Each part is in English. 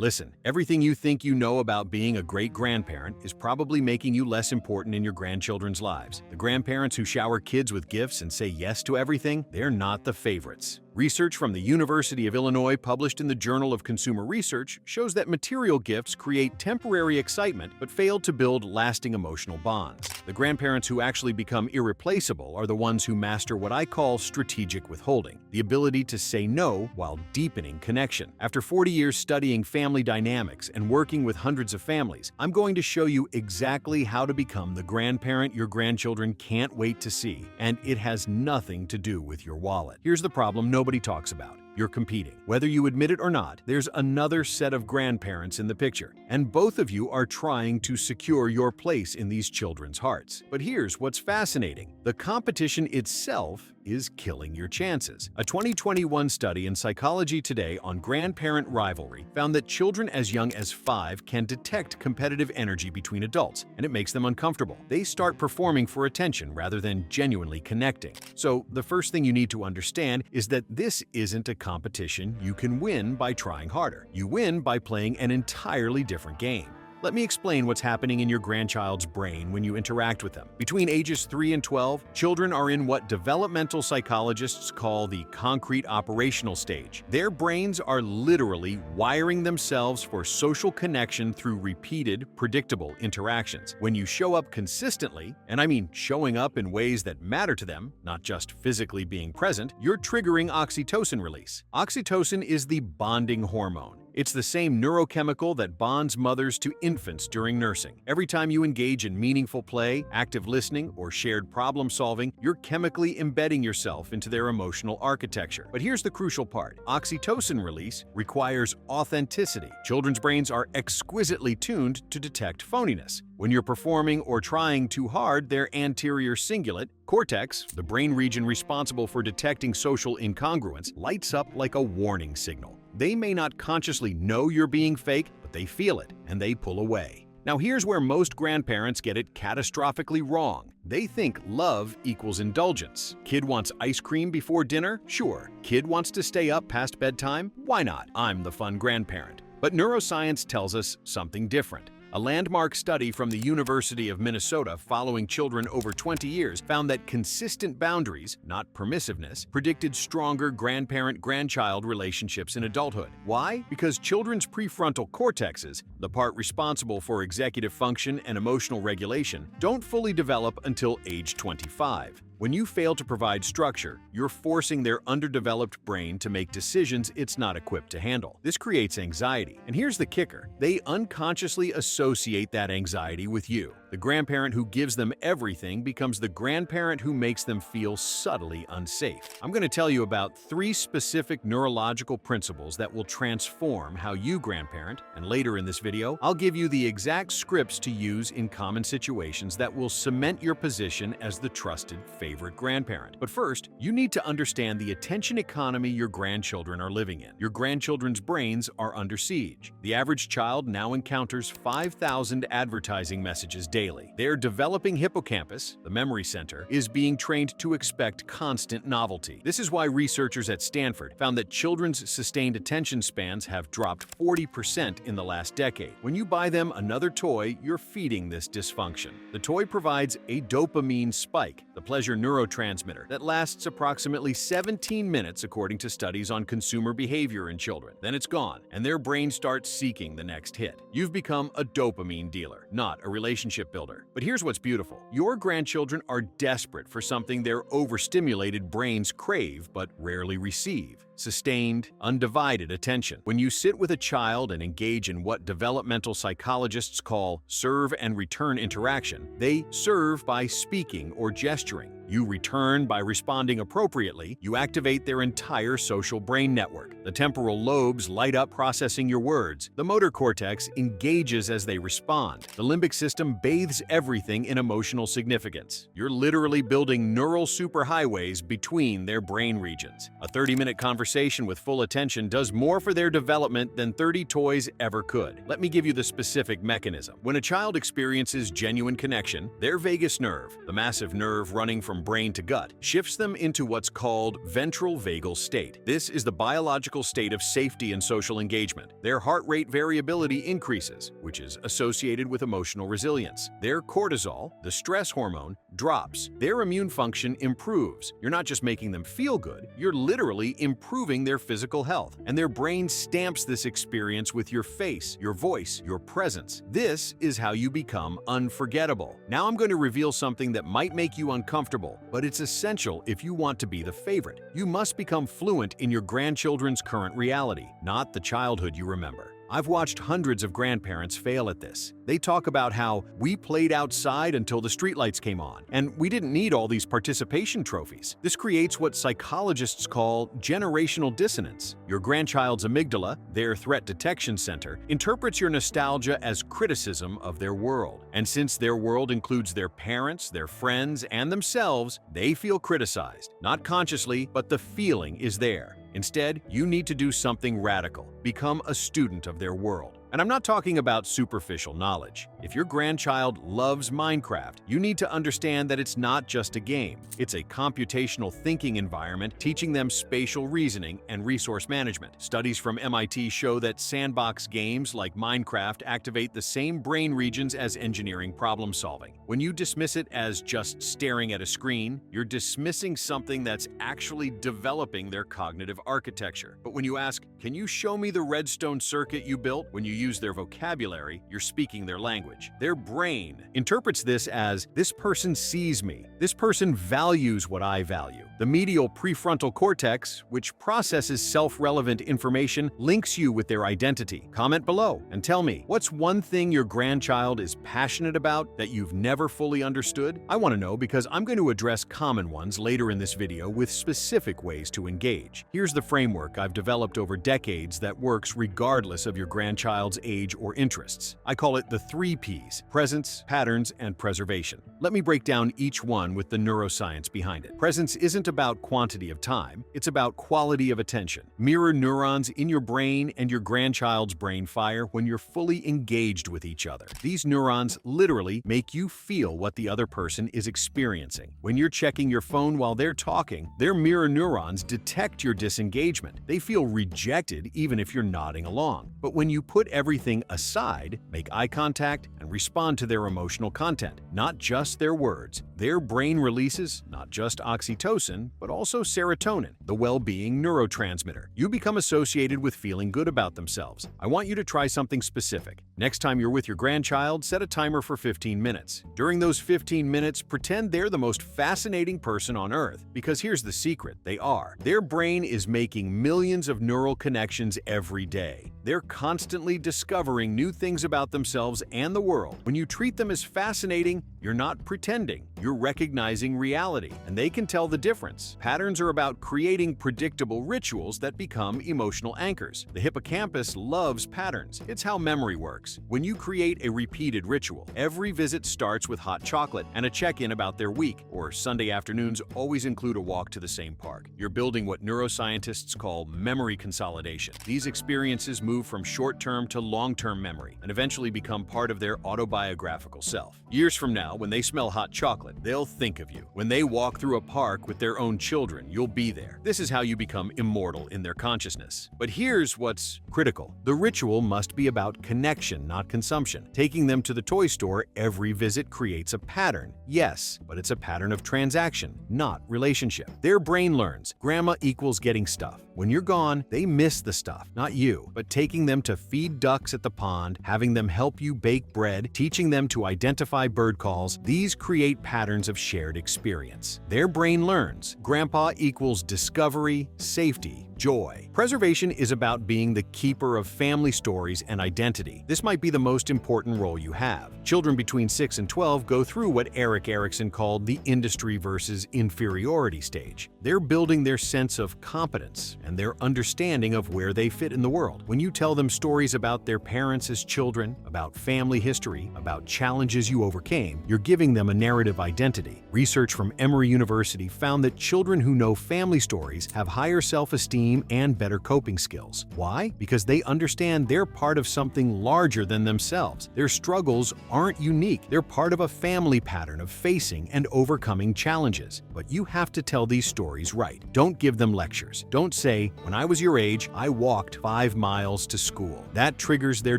Listen, everything you think you know about being a great grandparent is probably making you less important in your grandchildren's lives. The grandparents who shower kids with gifts and say yes to everything, they're not the favorites. Research from the University of Illinois published in the Journal of Consumer Research shows that material gifts create temporary excitement but fail to build lasting emotional bonds. The grandparents who actually become irreplaceable are the ones who master what I call strategic withholding, the ability to say no while deepening connection. After 40 years studying family dynamics and working with hundreds of families, I'm going to show you exactly how to become the grandparent your grandchildren can't wait to see, and it has nothing to do with your wallet. Here's the problem nobody talks about. You're competing. Whether you admit it or not, there's another set of grandparents in the picture, and both of you are trying to secure your place in these children's hearts. But here's what's fascinating. The competition itself is killing your chances. A 2021 study in Psychology Today on grandparent rivalry found that children as young as 5 can detect competitive energy between adults, and it makes them uncomfortable. They start performing for attention rather than genuinely connecting. So the first thing you need to understand is that this isn't a competition you can win by trying harder. You win by playing an entirely different game. Let me explain what's happening in your grandchild's brain when you interact with them. Between ages 3 and 12, children are in what developmental psychologists call the concrete operational stage. Their brains are literally wiring themselves for social connection through repeated, predictable interactions. When you show up consistently, and I mean showing up in ways that matter to them, not just physically being present, you're triggering oxytocin release. Oxytocin is the bonding hormone. It's the same neurochemical that bonds mothers to infants during nursing. Every time you engage in meaningful play, active listening, or shared problem solving, you're chemically embedding yourself into their emotional architecture. But here's the crucial part. Oxytocin release requires authenticity. Children's brains are exquisitely tuned to detect phoniness. When you're performing or trying too hard, their anterior cingulate, cortex, the brain region responsible for detecting social incongruence, lights up like a warning signal. They may not consciously know you're being fake, but they feel it, and they pull away. Now here's where most grandparents get it catastrophically wrong. They think love equals indulgence. Kid wants ice cream before dinner? Sure. Kid wants to stay up past bedtime? Why not? I'm the fun grandparent. But neuroscience tells us something different. A landmark study from the University of Minnesota following children over 20 years found that consistent boundaries, not permissiveness, predicted stronger grandparent-grandchild relationships in adulthood. Why? Because children's prefrontal cortexes, the part responsible for executive function and emotional regulation, don't fully develop until age 25. When you fail to provide structure, you're forcing their underdeveloped brain to make decisions it's not equipped to handle. This creates anxiety. And here's the kicker. They unconsciously associate that anxiety with you. The grandparent who gives them everything becomes the grandparent who makes them feel subtly unsafe. I'm going to tell you about 3 specific neurological principles that will transform how you grandparent, and later in this video, I'll give you the exact scripts to use in common situations that will cement your position as the trusted favorite grandparent. But first, you need to understand the attention economy your grandchildren are living in. Your grandchildren's brains are under siege. The average child now encounters 5,000 advertising messages daily. Their developing hippocampus, the memory center, is being trained to expect constant novelty. This is why researchers at Stanford found that children's sustained attention spans have dropped 40% in the last decade. When you buy them another toy, you're feeding this dysfunction. The toy provides a dopamine spike, the pleasure neurotransmitter, that lasts approximately 17 minutes according to studies on consumer behavior in children. Then it's gone, and their brain starts seeking the next hit. You've become a dopamine dealer, not a relationship builder. But here's what's beautiful. Your grandchildren are desperate for something their overstimulated brains crave but rarely receive. Sustained, undivided attention. When you sit with a child and engage in what developmental psychologists call serve and return interaction, they serve by speaking or gesturing. You return by responding appropriately. You activate their entire social brain network. The temporal lobes light up processing your words. The motor cortex engages as they respond. The limbic system bathes everything in emotional significance. You're literally building neural superhighways between their brain regions. A 30-minute conversation conversation with full attention does more for their development than 30 toys ever could. Let me give you the specific mechanism. When a child experiences genuine connection, their vagus nerve, the massive nerve running from brain to gut, shifts them into what's called ventral vagal state. This is the biological state of safety and social engagement. Their heart rate variability increases, which is associated with emotional resilience. Their cortisol, the stress hormone, drops. Their immune function improves. You're not just making them feel good, you're literally improving their physical health. And their brain stamps this experience with your face, your voice, your presence. This is how you become unforgettable. Now I'm going to reveal something that might make you uncomfortable, but it's essential if you want to be the favorite. You must become fluent in your grandchildren's current reality, not the childhood you remember. I've watched hundreds of grandparents fail at this. They talk about how we played outside until the streetlights came on, and we didn't need all these participation trophies. This creates what psychologists call generational dissonance. Your grandchild's amygdala, their threat detection center, interprets your nostalgia as criticism of their world. And since their world includes their parents, their friends, and themselves, they feel criticized. Not consciously, but the feeling is there. Instead, you need to do something radical. Become a student of their world. And I'm not talking about superficial knowledge. If your grandchild loves Minecraft, you need to understand that it's not just a game. It's a computational thinking environment teaching them spatial reasoning and resource management. Studies from MIT show that sandbox games like Minecraft activate the same brain regions as engineering problem solving. When you dismiss it as just staring at a screen, you're dismissing something that's actually developing their cognitive architecture. But when you ask, "Can you show me the redstone circuit you built?" when you use their vocabulary, you're speaking their language. Their brain interprets this as, "This person sees me. This person values what I value." The medial prefrontal cortex, which processes self-relevant information, links you with their identity. Comment below and tell me, what's one thing your grandchild is passionate about that you've never fully understood? I want to know because I'm going to address common ones later in this video with specific ways to engage. Here's the framework I've developed over decades that works regardless of your grandchild's age or interests. I call it the 3 Ps: presence, patterns, and preservation. Let me break down each one with the neuroscience behind it. Presence isn't about quantity of time, it's about quality of attention. Mirror neurons in your brain and your grandchild's brain fire when you're fully engaged with each other. These neurons literally make you feel what the other person is experiencing. When you're checking your phone while they're talking, their mirror neurons detect your disengagement. They feel rejected even if you're nodding along. But when you put everything aside, make eye contact, and respond to their emotional content, not just their words, their brain releases not just oxytocin, but also serotonin, the well-being neurotransmitter. You become associated with feeling good about themselves. I want you to try something specific. Next time you're with your grandchild, set a timer for 15 minutes. During those 15 minutes, pretend they're the most fascinating person on Earth. Because here's the secret, they are. Their brain is making millions of neural connections every day. They're constantly discovering new things about themselves and the world. When you treat them as fascinating, you're not pretending. You're recognizing reality, and they can tell the difference. Patterns are about creating predictable rituals that become emotional anchors. The hippocampus loves patterns. It's how memory works. When you create a repeated ritual, every visit starts with hot chocolate and a check-in about their week, or Sunday afternoons always include a walk to the same park. You're building what neuroscientists call memory consolidation. These experiences move from short-term to long-term memory and eventually become part of their autobiographical self. Years from now, when they smell hot chocolate, they'll think of you. When they walk through a park with their own children, you'll be there. This is how you become immortal in their consciousness. But here's what's critical. The ritual must be about connection, not consumption. Taking them to the toy store every visit creates a pattern. Yes, but it's a pattern of transaction, not relationship. Their brain learns, grandma equals getting stuff. When you're gone, they miss the stuff, not you. But taking them to feed ducks at the pond, having them help you bake bread, teaching them to identify bird calls, these create patterns of shared experience. Their brain learns, grandpa equals discovery, safety, joy. Preservation is about being the keeper of family stories and identity. This might be the most important role you have. Children between 6 and 12 go through what Erik Erikson called the industry versus inferiority stage. They're building their sense of competence and their understanding of where they fit in the world. When you tell them stories about their parents as children, about family history, about challenges you overcame, you're giving them a narrative identity. Research from Emory University found that children who know family stories have higher self-esteem self-esteem and better coping skills. Why? Because they understand they're part of something larger than themselves. Their struggles aren't unique. They're part of a family pattern of facing and overcoming challenges. But you have to tell these stories right. Don't give them lectures. Don't say, "When I was your age, I walked 5 miles to school." That triggers their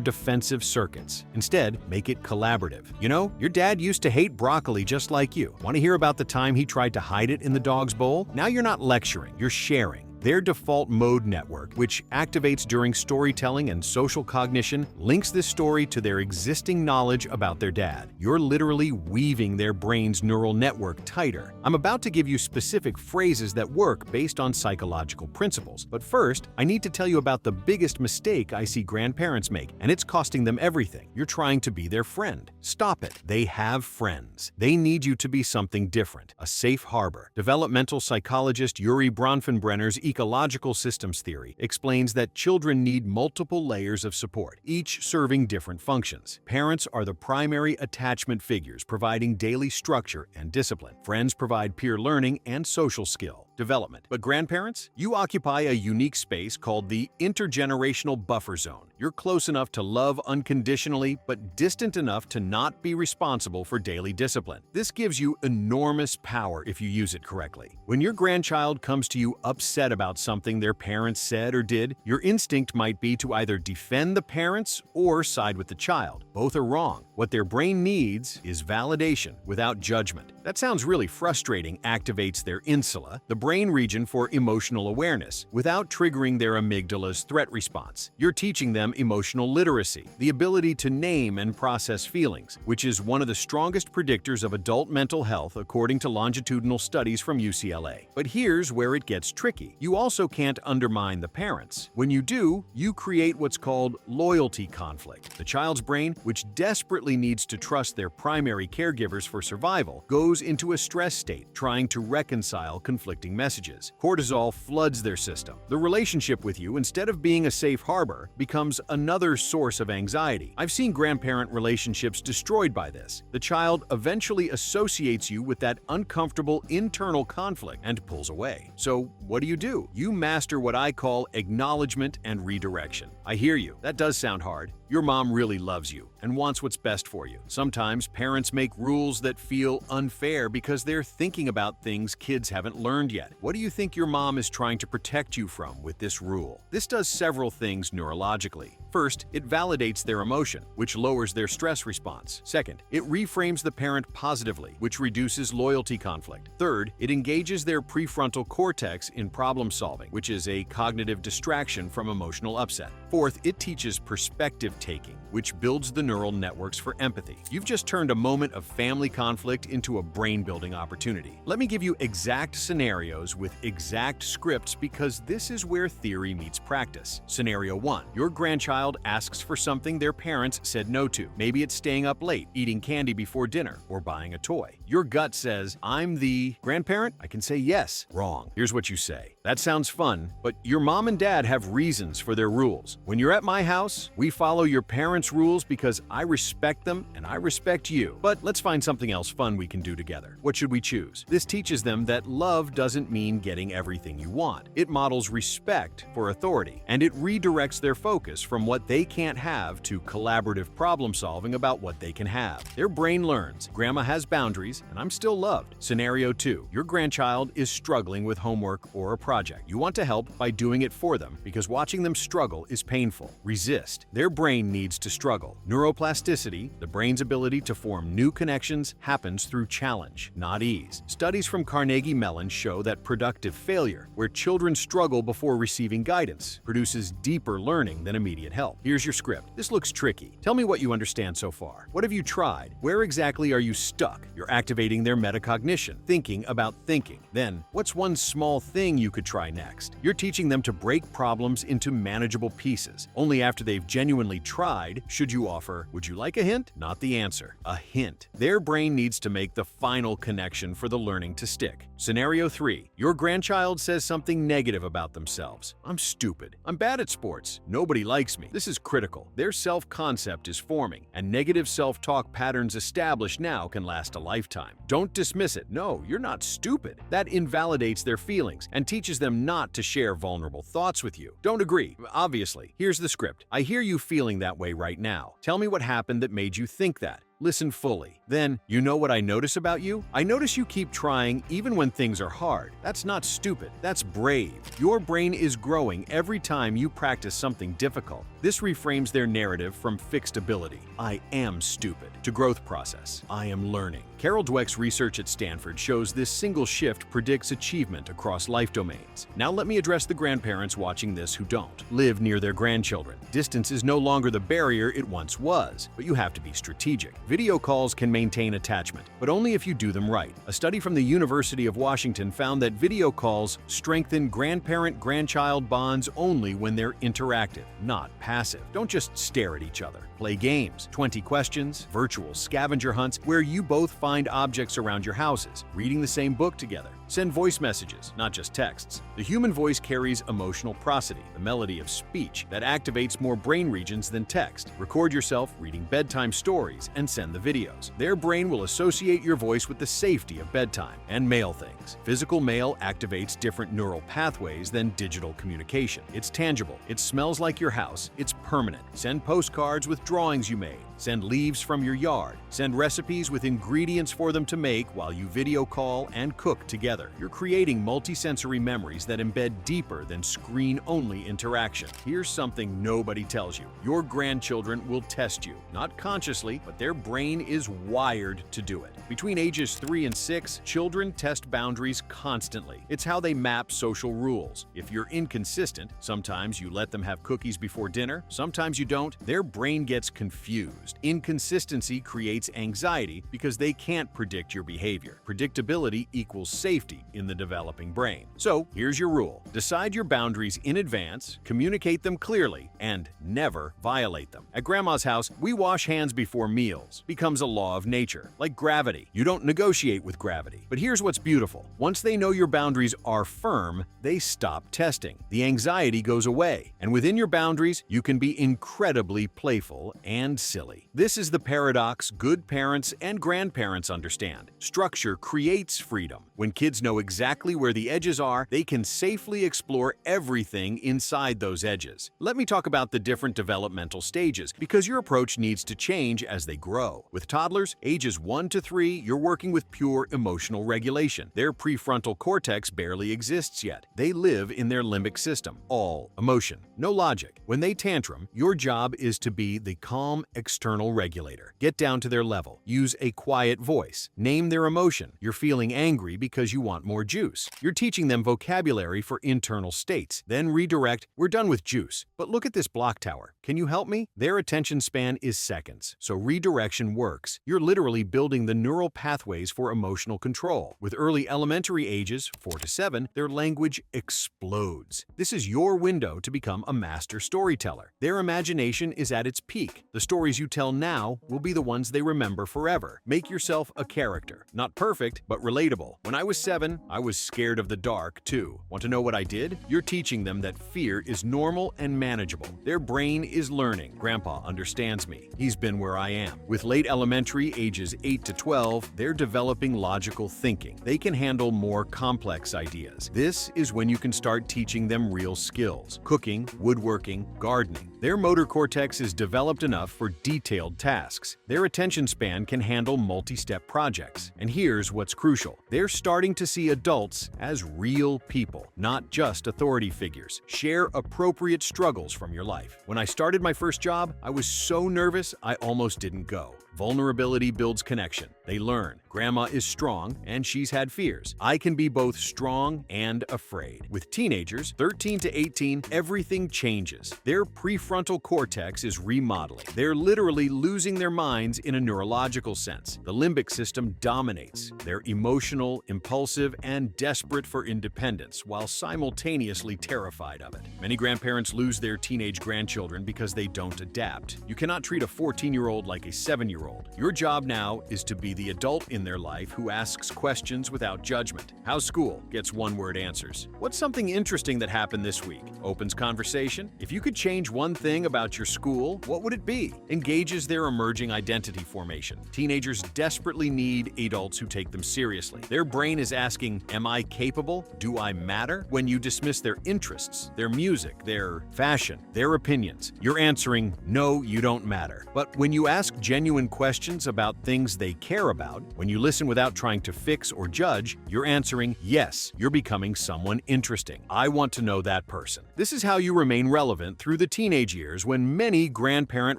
defensive circuits. Instead, make it collaborative. "You know, your dad used to hate broccoli just like you. Want to hear about the time he tried to hide it in the dog's bowl?" Now you're not lecturing, you're sharing. Their default mode network, which activates during storytelling and social cognition, links this story to their existing knowledge about their dad. You're literally weaving their brain's neural network tighter. I'm about to give you specific phrases that work based on psychological principles. But first, I need to tell you about the biggest mistake I see grandparents make, and it's costing them everything. You're trying to be their friend. Stop it. They have friends. They need you to be something different, a safe harbor. Developmental psychologist Yuri Bronfenbrenner's ecological systems theory explains that children need multiple layers of support, each serving different functions. Parents are the primary attachment figures, providing daily structure and discipline. Friends provide peer learning and social skill development. But grandparents, you occupy a unique space called the intergenerational buffer zone. You're close enough to love unconditionally, but distant enough to not be responsible for daily discipline. This gives you enormous power if you use it correctly. When your grandchild comes to you upset about something their parents said or did, your instinct might be to either defend the parents or side with the child. Both are wrong. What their brain needs is validation without judgment. That sounds really frustrating. Activates their insula, the brain region for emotional awareness, without triggering their amygdala's threat response. You're teaching them emotional literacy, the ability to name and process feelings, which is one of the strongest predictors of adult mental health according to longitudinal studies from UCLA. But here's where it gets tricky. You also can't undermine the parents. When you do, you create what's called loyalty conflict. The child's brain, which desperately needs to trust their primary caregivers for survival, goes into a stress state, trying to reconcile conflicting messages. Cortisol floods their system. The relationship with you, instead of being a safe harbor, becomes another source of anxiety. I've seen grandparent relationships destroyed by this. The child eventually associates you with that uncomfortable internal conflict and pulls away. So what do? You master what I call acknowledgement and redirection. I hear you. That does sound hard. Your mom really loves you and wants what's best for you. Sometimes parents make rules that feel unfair because they're thinking about things kids haven't learned yet. What do you think your mom is trying to protect you from with this rule? This does several things neurologically. First, it validates their emotion, which lowers their stress response. Second, it reframes the parent positively, which reduces loyalty conflict. Third, it engages their prefrontal cortex in problem solving, which is a cognitive distraction from emotional upset. Fourth, it teaches perspective taking, which builds the neural networks for empathy. You've just turned a moment of family conflict into a brain-building opportunity. Let me give you exact scenarios with exact scripts because this is where theory meets practice. Scenario 1. Your grandchild asks for something their parents said no to. Maybe it's staying up late, eating candy before dinner, or buying a toy. Your gut says, "I'm the grandparent. I can say yes." Wrong. Here's what you say. "That sounds fun, but your mom and dad have reasons for their rules. When you're at my house, we follow your parents' rules because I respect them and I respect you. But let's find something else fun we can do together. What should we choose?" This teaches them that love doesn't mean getting everything you want. It models respect for authority, and it redirects their focus from what they can't have to collaborative problem solving about what they can have. Their brain learns, grandma has boundaries and I'm still loved. Scenario 2. Your grandchild is struggling with homework or a project. You want to help by doing it for them because watching them struggle is painful. Resist. Their brain needs to struggle. Neuroplasticity, the brain's ability to form new connections, happens through challenge, not ease. Studies from Carnegie Mellon show that productive failure, where children struggle before receiving guidance, produces deeper learning than immediate help. Here's your script. This looks tricky. Tell me what you understand so far. What have you tried? Where exactly are you stuck? You're activating their metacognition, thinking about thinking. Then, what's one small thing you could try next? You're teaching them to break problems into manageable pieces. Only after they've genuinely tried should you offer, "Would you like a hint?" hint? Not the answer. A hint. Their brain needs to make the final connection for the learning to stick. Scenario 3. Your grandchild says something negative about themselves. I'm stupid. I'm bad at sports. Nobody likes me. This is critical. Their self-concept is forming, and negative self-talk patterns established now can last a lifetime. Don't dismiss it. No, you're not stupid. That invalidates their feelings and teaches them not to share vulnerable thoughts with you. Don't agree? Obviously. Here's the script. I hear you feeling that way right now. Tell me what happened that made you think that. Listen fully. Then, you know what I notice about you? I notice you keep trying even when things are hard. That's not stupid. That's brave. Your brain is growing every time you practice something difficult. This reframes their narrative from fixed ability, I am stupid, to growth process, I am learning. Carol Dweck's research at Stanford shows this single shift predicts achievement across life domains. Now let me address the grandparents watching this who don't live near their grandchildren. Distance is no longer the barrier it once was, but you have to be strategic. Video calls can maintain attachment, but only if you do them right. A study from the University of Washington found that video calls strengthen grandparent-grandchild bonds only when they're interactive, not passive. Don't just stare at each other. Play games, 20 questions, virtual scavenger hunts where you both find objects around your houses, reading the same book together. Send voice messages, not just texts. The human voice carries emotional prosody, the melody of speech that activates more brain regions than text. Record yourself reading bedtime stories and send the videos. Their brain will associate your voice with the safety of bedtime and mail things. Physical mail activates different neural pathways than digital communication. It's tangible. It smells like your house. It's permanent. Send postcards with drawings you made. Send leaves from your yard. Send recipes with ingredients for them to make while you video call and cook together. You're creating multisensory memories that embed deeper than screen-only interaction. Here's something nobody tells you. Your grandchildren will test you, not consciously, but their brain is wired to do it. Between ages 3 and 6, children test boundaries constantly. It's how they map social rules. If you're inconsistent, sometimes you let them have cookies before dinner, sometimes you don't, their brain gets confused. Inconsistency creates anxiety because they can't predict your behavior. Predictability equals safety in the developing brain. So here's your rule. Decide your boundaries in advance, communicate them clearly, and never violate them. At Grandma's house, we wash hands before meals. Becomes a law of nature, like gravity. You don't negotiate with gravity. But here's what's beautiful. Once they know your boundaries are firm, they stop testing. The anxiety goes away. And within your boundaries, you can be incredibly playful and silly. This is the paradox good parents and grandparents understand. Structure creates freedom. When kids know exactly where the edges are, they can safely explore everything inside those edges. Let me talk about the different developmental stages, because your approach needs to change as they grow. With toddlers, ages 1 to 3, you're working with pure emotional regulation. Their prefrontal cortex barely exists yet. They live in their limbic system, all emotion, no logic. When they tantrum, your job is to be the calm external regulator. Get down to their level. Use a quiet voice. Name their emotion. You're feeling angry because you want more juice. You're teaching them vocabulary for internal states. Then redirect, we're done with juice, but look at this block tower. Can you help me? Their attention span is seconds, so redirection works. You're literally building the neural pathways for emotional control. With early elementary ages, 4 to 7, their language explodes. This is your window to become a master storyteller. Their imagination is at its peak. The stories you tell now will be the ones they remember forever. Make yourself a character. Not perfect, but relatable. When I was 7, I was scared of the dark, too. Want to know what I did? You're teaching them that fear is normal and manageable. Their brain is learning. Grandpa understands me. He's been where I am. With late elementary, ages 8 to 12, they're developing logical thinking. They can handle more complex ideas. This is when you can start teaching them real skills. Cooking, woodworking, gardening. Their motor cortex is developed enough for detailed tasks. Their attention span can handle multi-step projects. And here's what's crucial. They're starting to see adults as real people, not just authority figures. Share appropriate struggles from your life. When I started my first job, I was so nervous I almost didn't go. Vulnerability builds connection. They learn. Grandma is strong, and she's had fears. I can be both strong and afraid. With teenagers, 13 to 18, everything changes. Their prefrontal prefrontal cortex is remodeling. They're literally losing their minds in a neurological sense. The limbic system dominates. They're emotional, impulsive, and desperate for independence, while simultaneously terrified of it. Many grandparents lose their teenage grandchildren because they don't adapt. You cannot treat a 14-year-old like a 7-year-old. Your job now is to be the adult in their life who asks questions without judgment. How's school? Gets one-word answers. What's something interesting that happened this week? Opens conversation. If you could change one thing about your school, what would it be? Engages their emerging identity formation. Teenagers desperately need adults who take them seriously. Their brain is asking, am I capable? Do I matter? When you dismiss their interests, their music, their fashion, their opinions, you're answering, no, you don't matter. But when you ask genuine questions about things they care about, when you listen without trying to fix or judge, you're answering, yes, you're becoming someone interesting. I want to know that person. This is how you remain relevant through the teenage years when many grandparent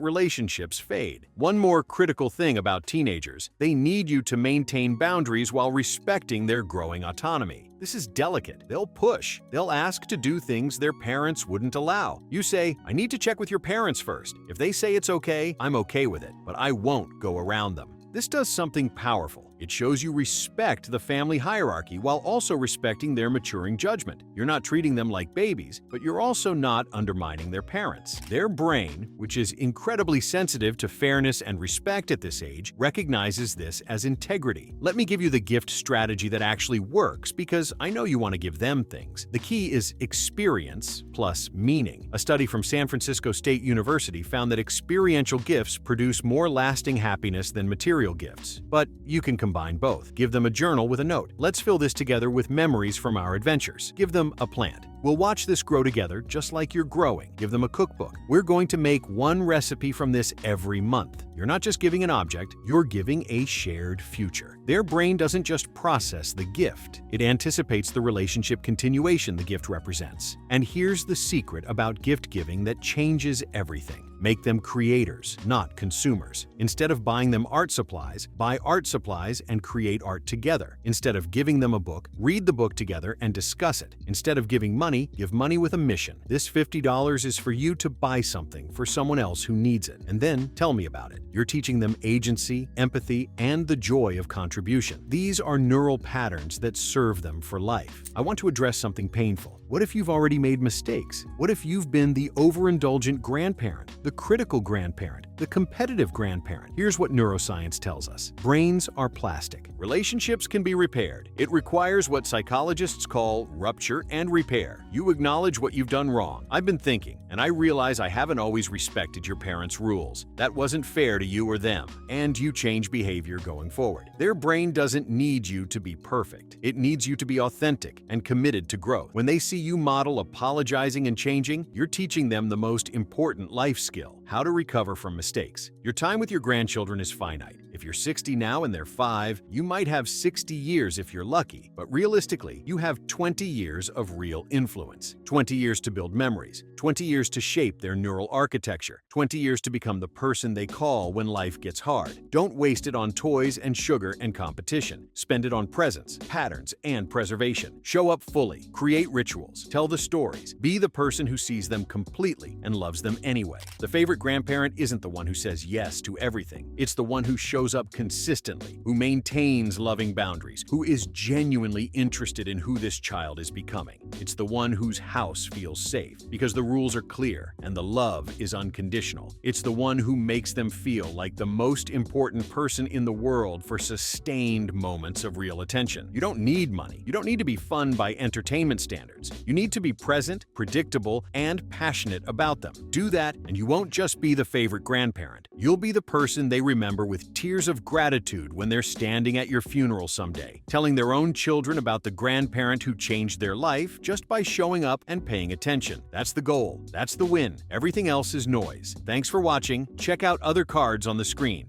relationships fade. One more critical thing about teenagers, they need you to maintain boundaries while respecting their growing autonomy. This is delicate. They'll push. They'll ask to do things their parents wouldn't allow. You say, I need to check with your parents first. If they say it's okay, I'm okay with it, but I won't go around them. This does something powerful. It shows you respect the family hierarchy while also respecting their maturing judgment. You're not treating them like babies, but you're also not undermining their parents. Their brain, which is incredibly sensitive to fairness and respect at this age, recognizes this as integrity. Let me give you the gift strategy that actually works because I know you want to give them things. The key is experience plus meaning. A study from San Francisco State University found that experiential gifts produce more lasting happiness than material gifts. But you can combine both. Give them a journal with a note. Let's fill this together with memories from our adventures. Give them a plant. We'll watch this grow together just like you're growing. Give them a cookbook. We're going to make one recipe from this every month. You're not just giving an object, you're giving a shared future. Their brain doesn't just process the gift, it anticipates the relationship continuation the gift represents. And here's the secret about gift giving that changes everything. Make them creators, not consumers. Instead of buying them art supplies, buy art supplies and create art together. Instead of giving them a book, read the book together and discuss it. Instead of giving money, give money with a mission. This $50 is for you to buy something for someone else who needs it, and then tell me about it. You're teaching them agency, empathy, and the joy of contribution. These are neural patterns that serve them for life. I want to address something painful. What if you've already made mistakes? What if you've been the overindulgent grandparent, the critical grandparent, the competitive grandparent? Here's what neuroscience tells us. Brains are plastic. Relationships can be repaired. It requires what psychologists call rupture and repair. You acknowledge what you've done wrong. I've been thinking, and I realize I haven't always respected your parents' rules. That wasn't fair to you or them, and you change behavior going forward. Their brain doesn't need you to be perfect. It needs you to be authentic and committed to growth. When they see you model apologizing and changing, you're teaching them the most important life skill: how to recover from mistakes. Your time with your grandchildren is finite. If you're 60 now and they're 5, you might have 60 years if you're lucky, but realistically, you have 20 years of real influence. 20 years to build memories, 20 years to shape their neural architecture, 20 years to become the person they call when life gets hard. Don't waste it on toys and sugar and competition. Spend it on presence, patterns, and preservation. Show up fully, create rituals, tell the stories, be the person who sees them completely and loves them anyway. The favorite grandparent isn't the one who says yes to everything. It's the one who shows up consistently, who maintains loving boundaries, who is genuinely interested in who this child is becoming. It's the one whose house feels safe because the rules are clear and the love is unconditional. It's the one who makes them feel like the most important person in the world for sustained moments of real attention. You don't need money. You don't need to be fun by entertainment standards. You need to be present, predictable, and passionate about them. Do that, and you won't just be the favorite grandparent. You'll be the person they remember with tears of gratitude when they're standing at your funeral someday, telling their own children about the grandparent who changed their life just by showing up and paying attention. That's the goal. That's the win. Everything else is noise. Thanks for watching. Check out other cards on the screen.